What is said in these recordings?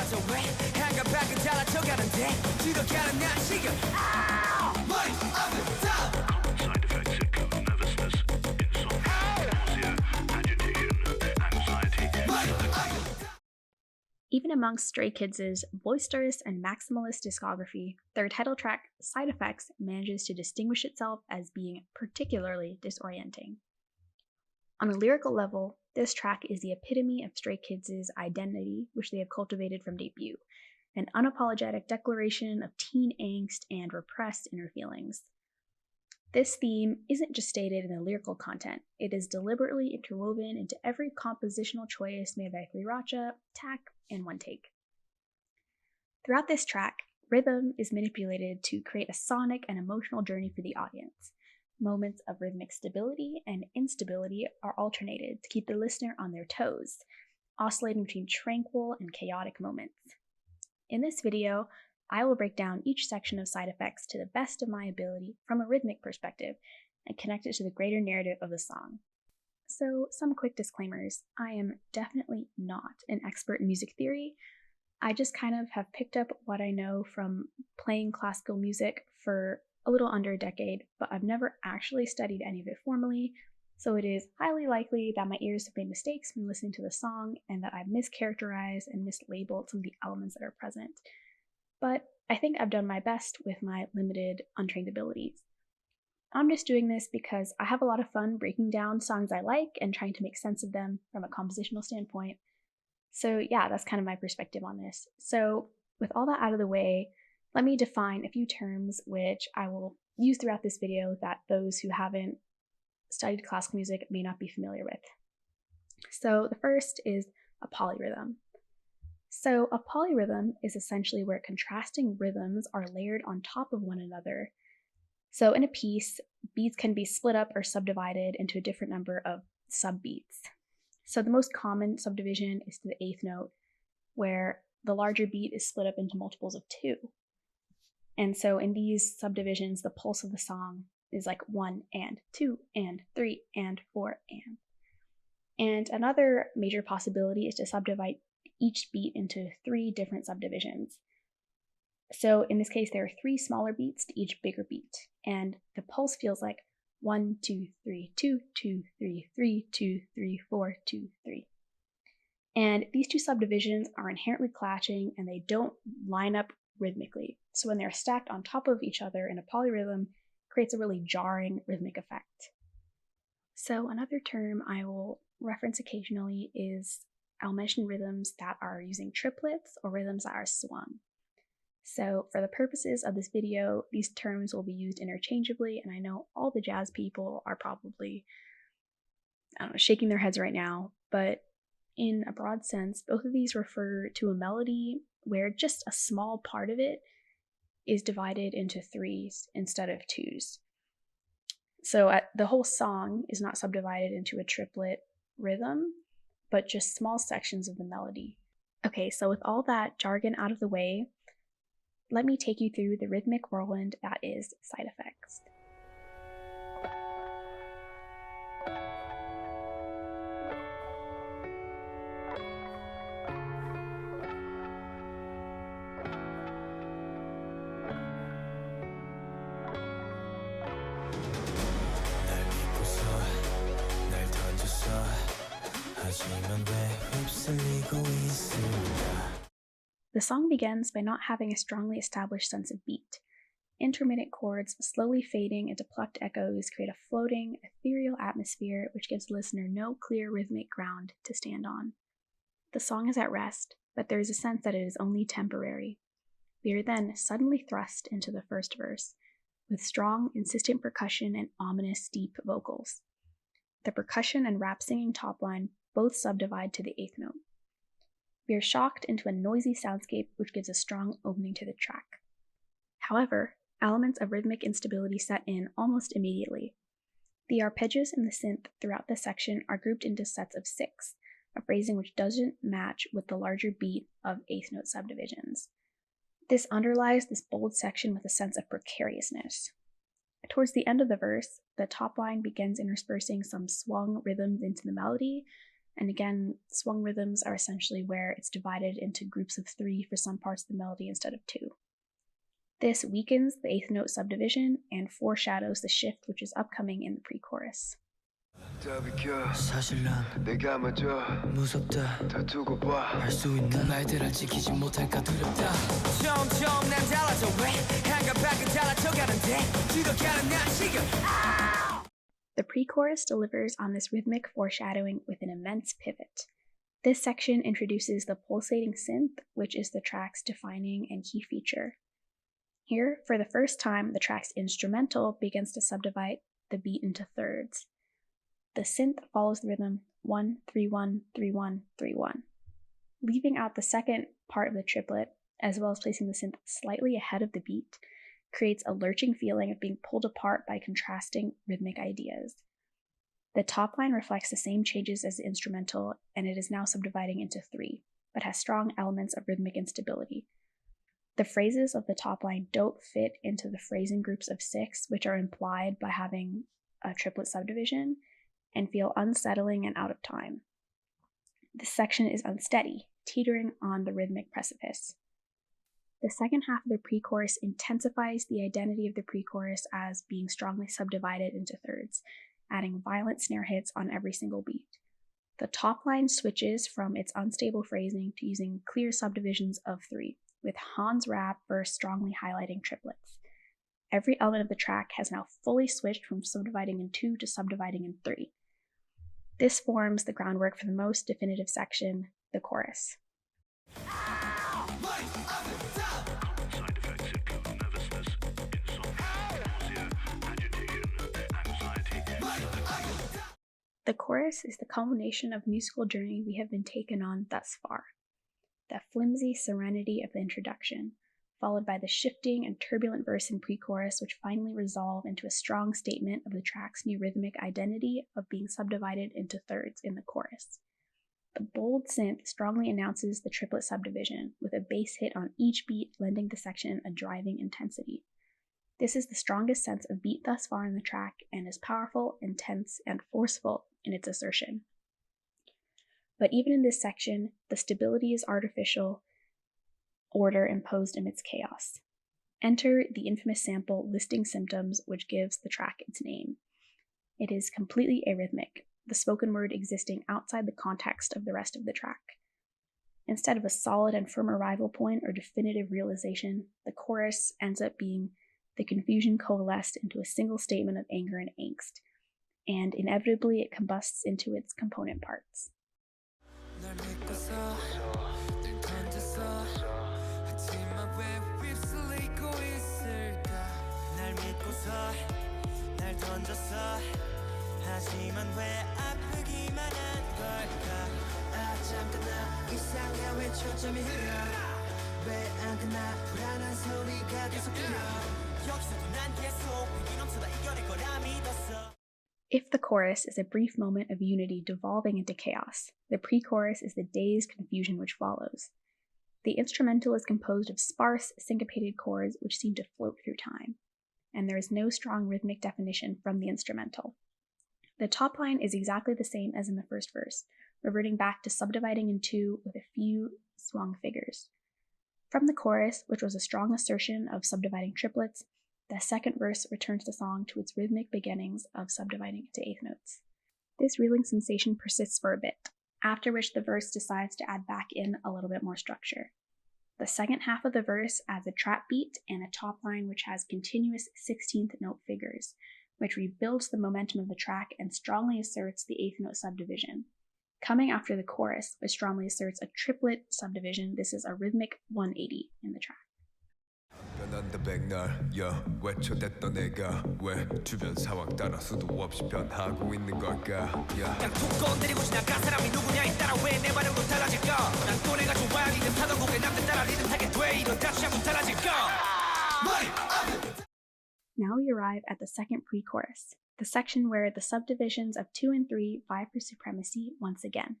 가져왜 한가밖에 달라져가는데 지독한 날씨가 머리 앞에 Side effects include nervousness, insomnia, nausea, agitation, anxiety. Even amongst Stray Kids' boisterous and maximalist discography, their title track, Side Effects, manages to distinguish itself as being particularly disorienting. On a lyrical level, this track is the epitome of Stray Kids' identity, which they have cultivated from debut, an unapologetic declaration of teen angst and repressed inner feelings. This theme isn't just stated in the lyrical content, it is deliberately interwoven into every compositional choice made by Sriracha, Tak, and One Take. Throughout this track, rhythm is manipulated to create a sonic and emotional journey for the audience. Moments of rhythmic stability and instability are alternated to keep the listener on their toes, oscillating between tranquil and chaotic moments. In this video, I will break down each section of Side Effects to the best of my ability from a rhythmic perspective and connect it to the greater narrative of the song. So, some quick disclaimers. I am definitely not an expert in music theory. I just kind of have picked up what I know from playing classical music for a little under a decade, but I've never actually studied any of it formally, so it is highly likely that my ears have made mistakes when listening to the song and that I've mischaracterized and mislabeled some of the elements that are present. But I think I've done my best with my limited, untrained abilities. I'm just doing this because I have a lot of fun breaking down songs I like and trying to make sense of them from a compositional standpoint. So yeah, that's kind of my perspective on this. So with all that out of the way, let me define a few terms which I will use throughout this video that those who haven't studied classical music may not be familiar with. So the first is a polyrhythm. So a polyrhythm is essentially where contrasting rhythms are layered on top of one another. So in a piece, beats can be split up or subdivided into a different number of subbeats. So the most common subdivision is to the eighth note, where the larger beat is split up into multiples of 2. And so in these subdivisions, the pulse of the song is like 1 and 2 and 3 and 4 and. And another major possibility is to subdivide each beat into 3 different subdivisions. So in this case, there are 3 smaller beats to each bigger beat, and the pulse feels like 1, 2, 3, 2, 2, 3, 3, 2, 3, 4, 2, 3. And these 2 subdivisions are inherently clashing and they don't line up rhythmically. So when they're stacked on top of each other in a polyrhythm, creates a really jarring rhythmic effect. So another term I will reference occasionally is I'll mention rhythms that are using triplets or rhythms that are swung. So for the purposes of this video, these terms will be used interchangeably, and I know all the jazz people are probably, shaking their heads right now, but in a broad sense, both of these refer to a melody where just a small part of it is divided into 3s instead of 2s. So the whole song is not subdivided into a triplet rhythm, but just small sections of the melody. Okay, so with all that jargon out of the way, let me take you through the rhythmic whirlwind that is Side Effects. The song begins by not having a strongly established sense of beat. Intermittent chords slowly fading into plucked echoes create a floating, ethereal atmosphere which gives the listener no clear rhythmic ground to stand on. The song is at rest, but there is a sense that it is only temporary. We are then suddenly thrust into the first verse, with strong, insistent percussion and ominous, deep vocals. The percussion and rap singing top line both subdivide to the eighth note. We are shocked into a noisy soundscape which gives a strong opening to the track. However, elements of rhythmic instability set in almost immediately. The arpeggios in the synth throughout the section are grouped into sets of 6, a phrasing which doesn't match with the larger beat of eighth note subdivisions. This underlies this bold section with a sense of precariousness. Towards the end of the verse, the top line begins interspersing some swung rhythms into the melody, And again, swung rhythms are essentially where it's divided into groups of 3 for some parts of the melody instead of 2. This weakens the 8th note subdivision and foreshadows the shift which is upcoming in the pre-chorus. 사실 난 내가 먼저 무섭다 더 두고 봐 할 수 있는 말들을 지키지 못할까 두렵다 점점 난 달라져 왜 한가 밖에 달라져가는데 지독하는 난 지금 The pre-chorus delivers on this rhythmic foreshadowing with an immense pivot. This section introduces the pulsating synth, which is the track's defining and key feature. Here, for the first time, the track's instrumental begins to subdivide the beat into thirds. The synth follows the rhythm 1-3-1-3-1-3-1. Leaving out the second part of the triplet, as well as placing the synth slightly ahead of the beat, creates a lurching feeling of being pulled apart by contrasting rhythmic ideas. The top line reflects the same changes as the instrumental, and it is now subdividing into 3, but has strong elements of rhythmic instability. The phrases of the top line don't fit into the phrasing groups of 6, which are implied by having a triplet subdivision, and feel unsettling and out of time. This section is unsteady, teetering on the rhythmic precipice. The second half of the pre-chorus intensifies the identity of the pre-chorus as being strongly subdivided into thirds, adding violent snare hits on every single beat. The top line switches from its unstable phrasing to using clear subdivisions of 3, with Han's rap verse strongly highlighting triplets. Every element of the track has now fully switched from subdividing in 2 to subdividing in 3. This forms the groundwork for the most definitive section, the chorus. Side effects include nervousness, insomnia, nausea, agitation, anxiety. The chorus is the culmination of musical journey we have been taken on thus far. The flimsy serenity of the introduction, followed by the shifting and turbulent verse and pre-chorus, which finally resolve into a strong statement of the track's new rhythmic identity of being subdivided into thirds in the chorus. The bold synth strongly announces the triplet subdivision, with a bass hit on each beat lending the section a driving intensity. This is the strongest sense of beat thus far in the track and is powerful, intense, and forceful in its assertion. But even in this section, the stability is artificial, order imposed amidst chaos. Enter the infamous sample listing symptoms which gives the track its name. It is completely arrhythmic, the spoken word existing outside the context of the rest of the track. Instead of a solid and firm arrival point or definitive realization, the chorus ends up being the confusion coalesced into a single statement of anger and angst, and inevitably it combusts into its component parts. 하지만 왜 아프기만 한 걸까 잠깐 나 이상해 왜 초점이 흐려 왜 안 끝나 불안한 소리가 계속 들려 여기서도 난 계속 위기 넘쳐다 이겨낼 거라 믿었어. If the chorus is a brief moment of unity devolving into chaos, the pre-chorus is the dazed confusion which follows. The instrumental is composed of sparse, syncopated chords which seem to float through time, and there is no strong rhythmic definition from the instrumental. The top line is exactly the same as in the first verse, reverting back to subdividing in 2 with a few swung figures. From the chorus, which was a strong assertion of subdividing triplets, the second verse returns the song to its rhythmic beginnings of subdividing into 8th notes. This reeling sensation persists for a bit, after which the verse decides to add back in a little bit more structure. The second half of the verse adds a trap beat and a top line which has continuous 16th note figures, which rebuilds the momentum of the track and strongly asserts the 8th note subdivision. Coming after the chorus, which strongly asserts a triplet subdivision, this is a rhythmic 180 in the track. 변한다 백날 외쳐댔던 내가 왜 주변 상황 따라 수도 없이 변하고 있는 걸까 그냥 툭 건드리고 지나간 사람이 누구냐에 따라 왜 내 반응도 달라질까 난 또 내가 좋아야 리듬 타던 곡에 남들 따라 리듬 타게 돼 이러다 자꾸 달라질까 Now we arrive at the second pre-chorus, the section where the subdivisions of 2 and 3 vie for supremacy once again.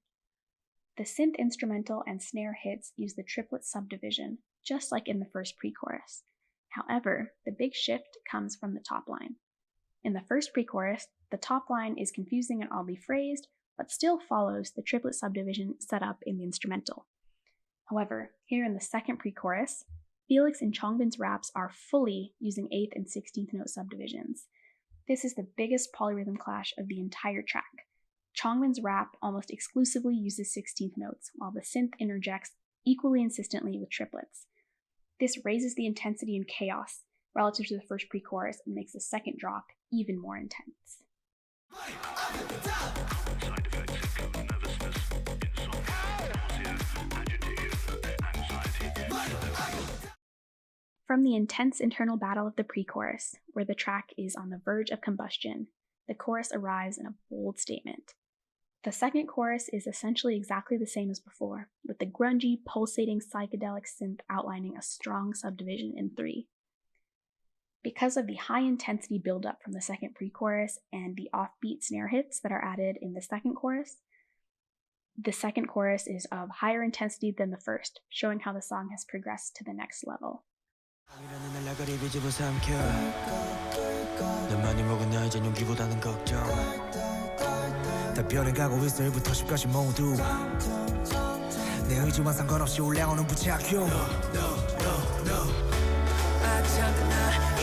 The synth instrumental and snare hits use the triplet subdivision, just like in the first pre-chorus. However, the big shift comes from the top line. In the first pre-chorus, the top line is confusing and oddly phrased, but still follows the triplet subdivision set up in the instrumental. However, here in the second pre-chorus, Felix and Changbin's raps are fully using 8th and 16th note subdivisions. This is the biggest polyrhythm clash of the entire track. Changbin's rap almost exclusively uses 16th notes, while the synth interjects equally insistently with triplets. This raises the intensity and chaos relative to the first pre-chorus and makes the second drop even more intense. Side effects include nervousness, insomnia, nausea, agitation, anxiety. From the intense internal battle of the pre-chorus, where the track is on the verge of combustion, the chorus arrives in a bold statement. The second chorus is essentially exactly the same as before, with the grungy, pulsating psychedelic synth outlining a strong subdivision in 3. Because of the high-intensity buildup from the second pre-chorus and the offbeat snare hits that are added in the second chorus is of higher intensity than the first, showing how the song has progressed to the next level.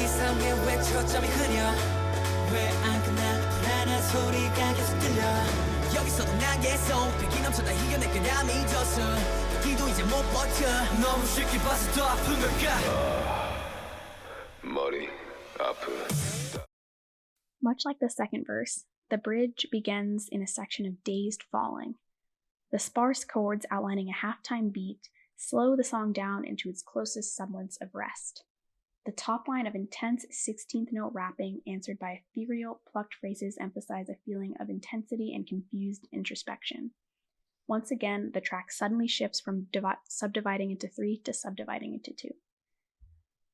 이상해 왜 초점이 흐려 왜 안 끝나 불안한 소리가 계속 들려 여기서도 난 계속 패기 넘쳐 다 이겨내 그람이 져서 기도 이제 못 버텨 너무 쉽게 봐서 더 아픈 걸까 머리 아프. Much like the second verse, the bridge begins in a section of dazed falling. The sparse chords outlining a halftime beat slow the song down into its closest semblance of rest. The top line of intense 16th note rapping answered by ethereal, plucked phrases emphasize a feeling of intensity and confused introspection. Once again, the track suddenly shifts from subdividing into 3 to subdividing into 2.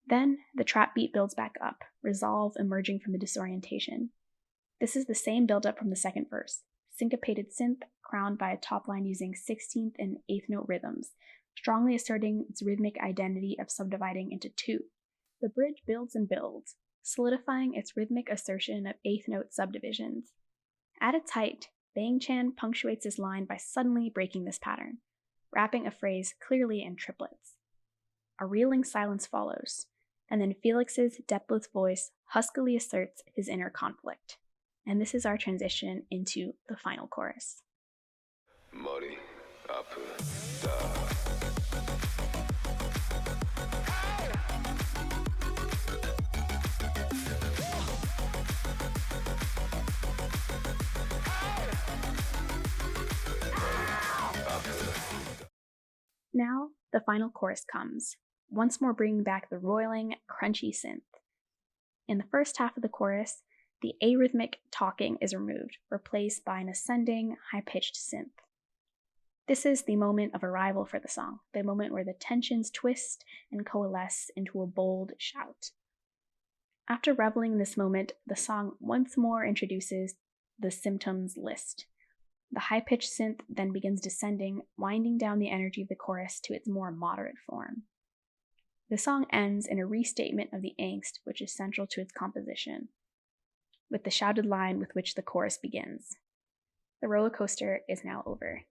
Then, the trap beat builds back up, resolve emerging from the disorientation. This is the same buildup from the second verse, syncopated synth crowned by a top line using 16th and 8th note rhythms, strongly asserting its rhythmic identity of subdividing into 2. The bridge builds and builds, solidifying its rhythmic assertion of 8th note subdivisions. At its height, Bang Chan punctuates his line by suddenly breaking this pattern, rapping a phrase clearly in triplets. A reeling silence follows, and then Felix's depthless voice huskily asserts his inner conflict. And this is our transition into the final chorus. 머리 아프다. Now, the final chorus comes, once more bringing back the roiling, crunchy synth. In the first half of the chorus, the arrhythmic talking is removed, replaced by an ascending, high-pitched synth. This is the moment of arrival for the song, the moment where the tensions twist and coalesce into a bold shout. After reveling in this moment, the song once more introduces the symptoms list. The high-pitched synth then begins descending, winding down the energy of the chorus to its more moderate form. The song ends in a restatement of the angst which is central to its composition, with the shouted line with which the chorus begins. The roller coaster is now over.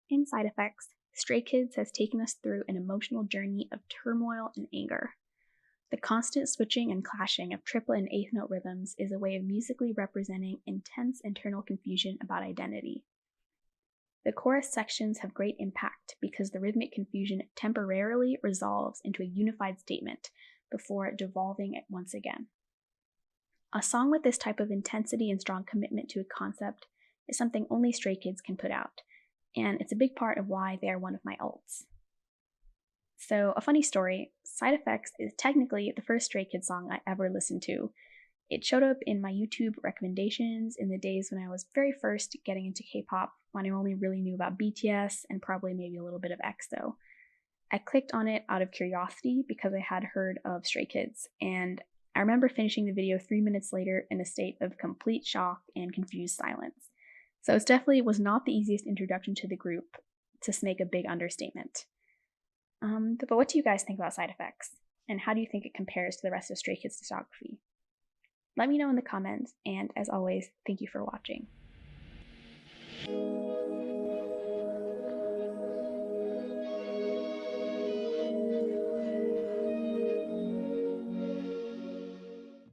In Side Effects, Stray Kids has taken us through an emotional journey of turmoil and anger. The constant switching and clashing of triplet and 8th note rhythms is a way of musically representing intense internal confusion about identity. The chorus sections have great impact because the rhythmic confusion temporarily resolves into a unified statement before devolving it once again. A song with this type of intensity and strong commitment to a concept is something only Stray Kids can put out, and it's a big part of why they are one of my ults. So, a funny story, Side Effects is technically the first Stray Kids song I ever listened to. It showed up in my YouTube recommendations in the days when I was very first getting into K-pop, when I only really knew about BTS and probably maybe a little bit of EXO. I clicked on it out of curiosity because I had heard of Stray Kids, and I remember finishing the video 3 minutes later in a state of complete shock and confused silence. So it definitely was not the easiest introduction to the group, to make a big understatement. But what do you guys think about Side Effects? And how do you think it compares to the rest of Stray Kids' discography? Let me know in the comments, and as always, thank you for watching.